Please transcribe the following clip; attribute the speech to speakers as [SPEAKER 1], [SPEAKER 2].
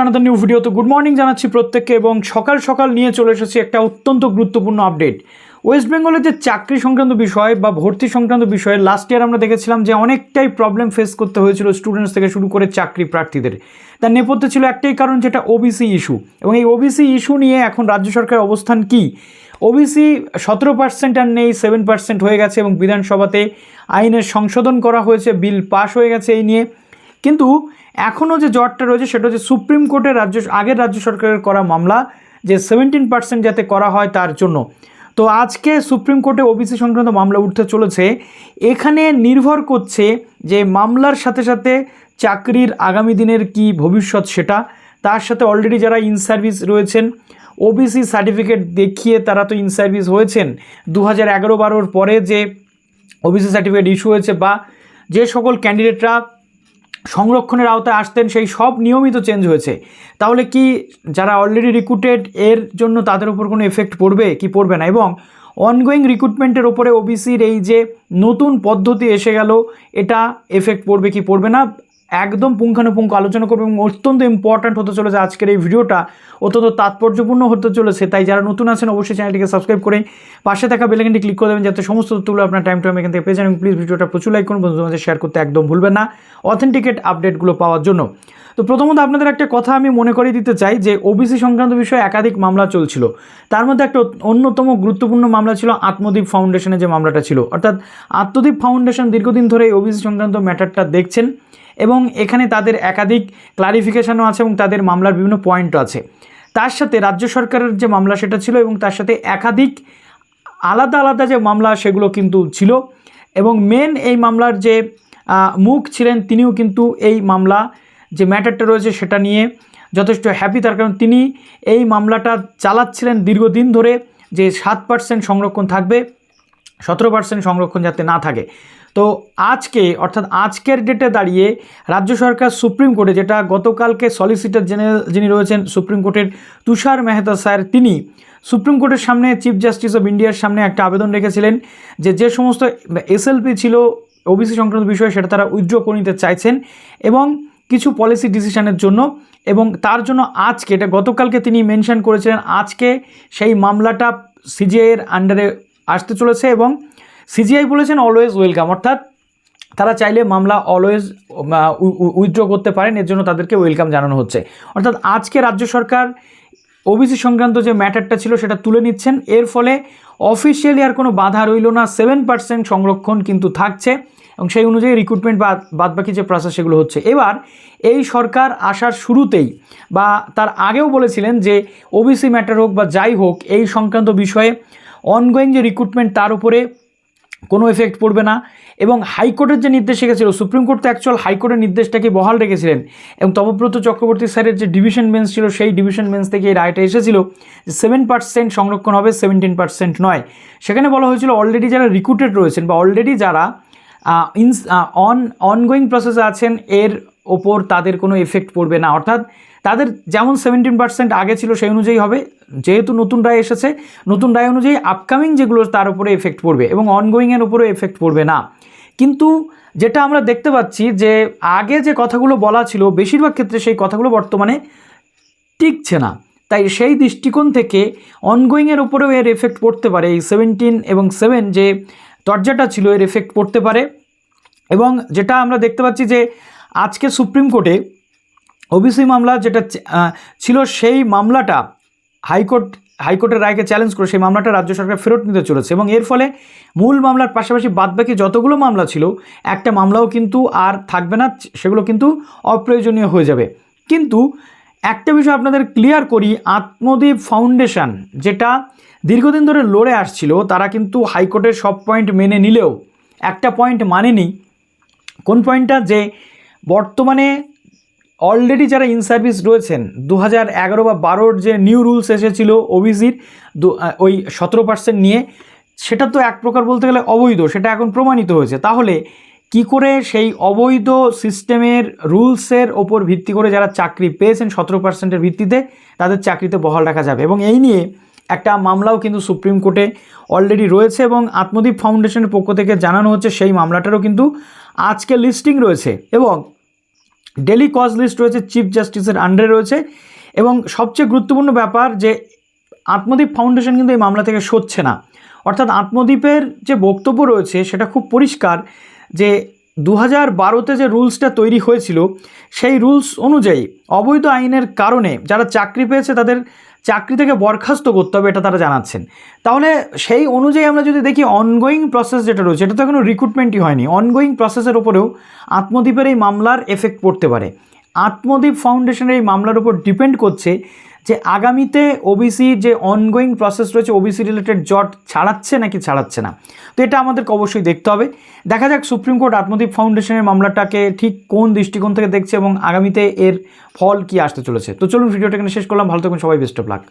[SPEAKER 1] Another new video. তো good morning জানাচ্ছি প্রত্যেককে এবং সকাল সকাল নিয়ে চলে এসেছি একটা অত্যন্ত গুরুত্বপূর্ণ আপডেট। ওয়েস্ট বেঙ্গলের যে চাকরি সংক্রান্ত বিষয় বা ভর্তি সংক্রান্ত বিষয়ে লাস্ট ইয়ার আমরা দেখেছিলাম যে অনেকটাই প্রবলেম ফেস করতে হয়েছিল স্টুডেন্টস থেকে শুরু করে চাকরি প্রার্থীদের। তার নেপথ্যে ছিল একটাই কারণ, যেটা ওবিসি ইস্যু। এবং এই ওবিসি ইস্যু নিয়ে এখন রাজ্য সরকারের অবস্থান কি? ওবিসি 17% আর নেই, 7% হয়ে গেছে এবং বিধানসভাতে আইনের সংশোধন করা হয়েছে, বিল পাস হয়ে গেছে এই নিয়ে। কিন্তু এখনও যে জটটা রয়েছে সেটা হচ্ছে সুপ্রিম কোর্টের আগের রাজ্য সরকারের করা মামলা যে 17% যাতে করা হয় তার জন্য। তো আজকে সুপ্রিম কোর্টে ওবিসি সংক্রান্ত মামলা উঠতে চলেছে। এখানে নির্ভর করছে যে মামলার সাথে সাথে চাকরির আগামী দিনের কি ভবিষ্যৎ সেটা, তার সাথে অলরেডি যারা ইন সার্ভিস রয়েছেন ওবিসি সার্টিফিকেট দেখিয়ে তারা তো ইন সার্ভিস হয়েছেন 2011-12 পরে যে ওবিসি সার্টিফিকেট ইস্যু হয়েছে, বা যে সকল ক্যান্ডিডেটরা সংরক্ষণের আওতায় আসতেন সেই সব নিয়মিত চেঞ্জ হয়েছে। তাহলে কি যারা অলরেডি রিক্রুটেড এর জন্য তাদের উপর কোনো এফেক্ট পড়বে কি পড়বে না? এবং অনগোয়িং রিক্রুটমেন্টের ওপরে ওবিসির এই যে নতুন পদ্ধতি এসে গেল, এটা এফেক্ট পড়বে কি পড়বে না, একদম পুঙ্খানুপুঙ্খ আলোচনা করবে। এবং অত্যন্ত ইম্পর্ট্যান্ট হতে চলেছে আজকের এই ভিডিওটা, অত্যন্ত তাৎপর্যপূর্ণ হতে চলেছে। তাই যারা নতুন আছেন অবশ্যই চ্যানেলটিকে সাবস্ক্রাইব করে পাশে থাকা বেল আইকনটি ক্লিক করে দেবেন, যাতে সমস্ত তথ্যগুলো আপনার টাইম টু টাইম এখান থেকে পেয়ে যান। এবং প্লিজ ভিডিওটা প্রচুর লাইক করুন, বন্ধুদের মধ্যে শেয়ার করতে একদম ভুলবেন না অথেন্টিকেট আপডেটগুলো পাওয়ার জন্য। তো প্রথমত আপনাদের একটা কথা আমি মনে করিয়ে দিতে চাই যে ওবিসি সংক্রান্ত বিষয়ে একাধিক মামলা চলছিল। তার মধ্যে একটা অন্যতম গুরুত্বপূর্ণ মামলা ছিল আত্মদ্বীপ ফাউন্ডেশনের যে মামলাটা ছিল। অর্থাৎ আত্মদ্বীপ ফাউন্ডেশন দীর্ঘদিন ধরে ওবিসি সংক্রান্ত ম্যাটারটা দেখছেন এবং এখানে তাদের একাধিক ক্লারিফিকেশনও আছে এবং তাদের মামলার বিভিন্ন পয়েন্টও আছে। তার সাথে রাজ্য সরকারের যে মামলা সেটা ছিল এবং তার সাথে একাধিক আলাদা আলাদা যে মামলা সেগুলো কিন্তু ছিল। এবং মেন এই মামলার যে মুখ ছিলেন তিনিও কিন্তু এই মামলা যে ম্যাটারটা রয়েছে সেটা নিয়ে যথেষ্ট হ্যাপি, তার কারণ তিনি এই মামলাটা চালাচ্ছিলেন দীর্ঘদিন ধরে, যে 7% সংরক্ষণ থাকবে, 17% সংরক্ষণ যাতে না থাকে। তো আজকে অর্থাৎ আজকের ডেটে দাঁড়িয়ে রাজ্য সরকার সুপ্রিম কোর্টে, যেটা গতকালকে সলিসিটর জেনারেল যিনি রয়েছেন সুপ্রিম কোর্টের তুষার মেহতা স্যার, তিনি সুপ্রিম কোর্টের সামনে চিফ জাস্টিস অফ ইন্ডিয়ার সামনে একটা আবেদন রেখেছিলেন যে সমস্ত এসএলপি ছিল ওবিসি সংক্রান্ত বিষয়ে সেটা তারা উইথড্র করে নিতে চাইছেন এবং কিছু পলিসি ডিসিশনের জন্য। এবং তার জন্য আজকে, এটা গতকালকে তিনি মেনশন করেছিলেন, আজকে সেই মামলাটা সিজিআইয়ের আন্ডারে আসতে চলেছে এবং সিজিআই বলেছেন অলওয়েজ ওয়েলকাম, অর্থাৎ তারা চাইলে মামলা অলওয়েজ উইথড্র করতে পারেন, এর জন্য তাদেরকে ওয়েলকাম জানানো হচ্ছে। অর্থাৎ আজকে রাজ্য সরকার ওবিসি সংক্রান্ত যে ম্যাটারটা ছিল সেটা তুলে নিচ্ছেন। এর ফলে অফিসিয়ালি আর কোনো বাধা রইল না, 7% সংরক্ষণ কিন্তু থাকছে এবং সেই অনুযায়ী রিক্রুটমেন্ট বা বাদবাকি যে প্রসেস সেগুলো হচ্ছে। এবার এই সরকার আসার শুরুতেই বা তার আগেও বলেছিলেন যে ওবিসি ম্যাটার হোক বা যাই হোক, এই সংক্রান্ত বিষয়ে অনগোয়িং যে রিক্রুটমেন্ট তার উপরে কোনো এফেক্ট পড়বে না। এবং হাইকোর্টের যে নির্দেশ এসেছিল, সুপ্রিম কোর্ট তো অ্যাকচুয়াল হাইকোর্টের নির্দেশটাকে বহাল রেখেছিলেন এবং তপব্রত চক্রবর্তী স্যারের যে ডিভিশন বেঞ্চ ছিল সেই ডিভিশন বেঞ্চ থেকে এই রায়টা এসেছিল যে 7% সংরক্ষণ হবে, 17% নয়। সেখানে বলা হয়েছিল অলরেডি যারা রিক্রুটেড রয়েছেন বা অলরেডি যারা অনগোয়িং প্রসেসে আছেন এর ওপর তাদের কোনো এফেক্ট পড়বে না, অর্থাৎ তাদের যেমন 17% আগে ছিল সেই অনুযায়ী হবে। যেহেতু নতুন রায় এসেছে, নতুন রায় অনুযায়ী আপকামিং যেগুলো তার উপরে এফেক্ট পড়বে এবং অনগোয়িংয়ের উপরে এফেক্ট পড়বে না। কিন্তু যেটা আমরা দেখতে পাচ্ছি যে আগে যে কথাগুলো বলা ছিল বেশিরভাগ ক্ষেত্রে সেই কথাগুলো বর্তমানে টিকছে না। তাই সেই দৃষ্টিকোণ থেকে অনগোয়িংয়ের উপরেও এর এফেক্ট পড়তে পারে। এই 17 এবং 7 যে দরজাটা ছিল এর এফেক্ট পড়তে পারে। এবং যেটা আমরা দেখতে পাচ্ছি যে আজকে সুপ্রিম কোর্টে ওবিসি মামলা যেটা ছিল সেই মামলাটা হাইকোর্টের রায়কে চ্যালেঞ্জ করে সেই মামলাটা রাজ্য সরকার ফেরত নিতে চলেছে এবং এর ফলে মূল মামলার পাশাপাশি বাদবাকি যতগুলো মামলা ছিল একটা মামলাও কিন্তু আর থাকবে না, সেগুলো কিন্তু অপ্রয়োজনীয় হয়ে যাবে। কিন্তু একটা বিষয় আপনাদের ক্লিয়ার করি, আত্মদ্বীপ ফাউন্ডেশন যেটা দীর্ঘদিন ধরে লড়ে আসছিল, তারা কিন্তু হাইকোর্টের সব পয়েন্ট মেনে নিলেও একটা পয়েন্ট মানেনি। কোন পয়েন্টটা? যে বর্তমানে অলরেডি যারা ইন সার্ভিস রয়েছেন 2011 বা 12 যে নিউ রুলস এসেছিল ওবিসির ওই 17% নিয়ে, সেটা তো এক প্রকার বলতে গেলে অবৈধ, সেটা এখন প্রমাণিত হয়েছে। তাহলে কি করে সেই অবৈধ সিস্টেমের রুলসের ওপর ভিত্তি করে যারা চাকরি পেয়েছেন 17%-এর ভিত্তিতে তাদের চাকরিতে বহাল রাখা যাবে? এবং এই নিয়ে একটা মামলাও কিন্তু সুপ্রিম কোর্টে অলরেডি রয়েছে এবং আত্মদ্বীপ ফাউন্ডেশনের পক্ষ থেকে জানানো হচ্ছে সেই মামলাটারও কিন্তু আজকে লিস্টিং রয়েছে। এবং ডেলি কজ লিস্ট রয়েছে, চিফ জাস্টিসের আন্ডারে রয়েছে, এবং সবচেয়ে গুরুত্বপূর্ণ ব্যাপার যে আত্মদ্বীপ ফাউন্ডেশন কিন্তু এই মামলা থেকে সরছে না। অর্থাৎ আত্মদ্বীপের যে বক্তব্য রয়েছে সেটা খুব পরিষ্কার যে 2012-তে যে রুলসটা তৈরি হয়েছিল সেই রুলস অনুযায়ী অবৈধ আইনের কারণে যারা চাকরি পেয়েছে তাদের চাকরি থেকে বরখাস্ত করতে হবে, এটা তারা জানাচ্ছেন। তাহলে সেই অনুযায়ী আমরা যদি দেখি অনগোয়িং প্রসেস যেটা রয়েছে, এটা তো এখনও রিক্রুটমেন্টই হয়নি, অনগোয়িং প্রসেসের ওপরেও আত্মদ্বীপের এই মামলার এফেক্ট পড়তে পারে। আত্মদ্বীপ ফাউন্ডেশনের এই মামলার উপর ডিপেন্ড করছে যে আগামীতে ওবিসি যে অনগোয়িং প্রসেস রয়েছে ওবিসি রিলেটেড জট ছাড়াচ্ছে নাকি ছাড়াচ্ছে না। তো এটা আমাদেরকে অবশ্যই দেখতে হবে। দেখা যাক সুপ্রিম কোর্ট আত্মদ্বীপ ফাউন্ডেশনের মামলাটাকে ঠিক কোন দৃষ্টিকোণ থেকে দেখছে এবং আগামীতে এর ফল কি আসতে চলেছে। তো চলুন ভিডিওটা এখানে শেষ করলাম। ভালো থাকুন সবাই, বেস্ট অফ লাক।